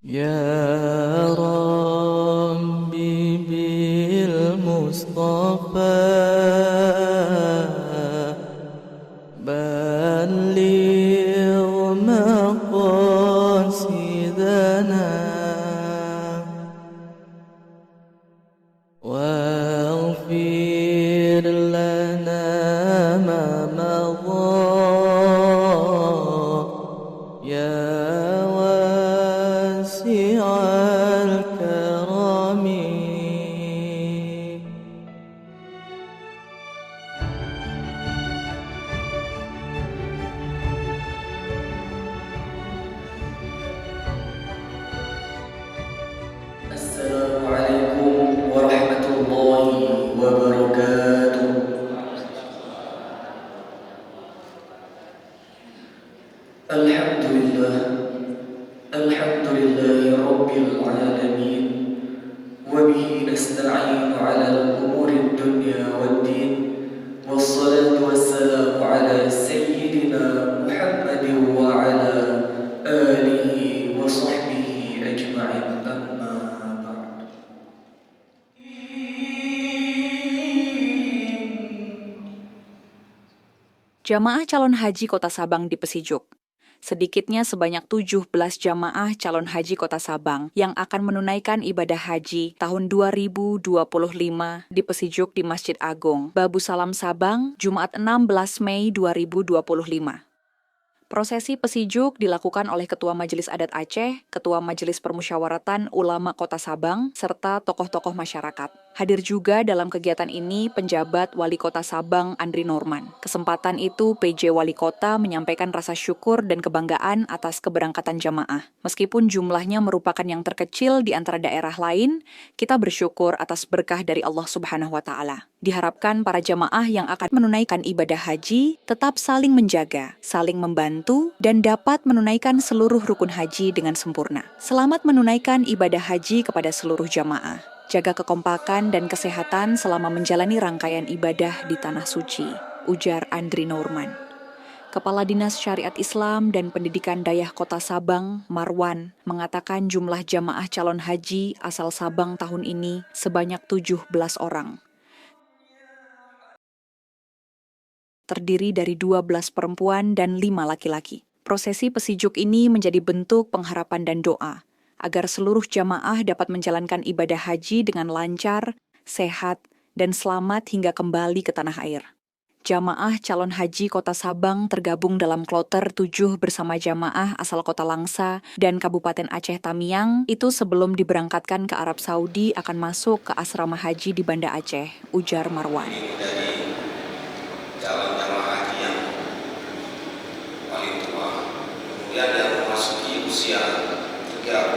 يا ربي بالمصطفى بلغ مقاصدنا واغفر لنا ما مضى يا واسع الكرم. Assalamualaikum warahmatullahi wabarakatuh. Alhamdulillah, alhamdulillahi rabbil alamin. Wa bihi nasta'inu ala umuri dunya waddin. Wassalatu wassalamu ala sayyidina Muhammadin wa ala alihi wa sahbihi ajma'in. Amma ba'd. Jamaah calon haji Kota Sabang di Pesijuk. Sedikitnya sebanyak 17 jamaah calon haji Kota Sabang yang akan menunaikan ibadah haji tahun 2025 di Pesijuk di Masjid Agung, Babu Salam Sabang, Jumat 16 Mei 2025. Prosesi Pesijuk dilakukan oleh Ketua Majelis Adat Aceh, Ketua Majelis Permusyawaratan Ulama Kota Sabang, serta tokoh-tokoh masyarakat. Hadir juga dalam kegiatan ini penjabat Wali Kota Sabang Andri Norman. Kesempatan itu PJ Wali Kota menyampaikan rasa syukur dan kebanggaan atas keberangkatan jamaah. Meskipun jumlahnya merupakan yang terkecil di antara daerah lain, kita bersyukur atas berkah dari Allah Subhanahu wa Ta'ala. Diharapkan para jamaah yang akan menunaikan ibadah haji tetap saling menjaga, saling membantu, dan dapat menunaikan seluruh rukun haji dengan sempurna. Selamat menunaikan ibadah haji kepada seluruh jamaah. Jaga kekompakan dan kesehatan selama menjalani rangkaian ibadah di Tanah Suci, ujar Andri Norman. Kepala Dinas Syariat Islam dan Pendidikan Dayah Kota Sabang, Marwan, mengatakan jumlah jamaah calon haji asal Sabang tahun ini sebanyak 17 orang. Terdiri dari 12 perempuan dan 5 laki-laki. Prosesi Pesijuk ini menjadi bentuk pengharapan dan doa agar seluruh jamaah dapat menjalankan ibadah haji dengan lancar, sehat, dan selamat hingga kembali ke tanah air. Jamaah calon haji Kota Sabang tergabung dalam kloter 7 bersama jamaah asal Kota Langsa dan Kabupaten Aceh Tamiang itu sebelum diberangkatkan ke Arab Saudi akan masuk ke asrama haji di Banda Aceh, ujar Marwan. Dari calon jamaah haji yang paling tua, kemudian yang memasuki usia 30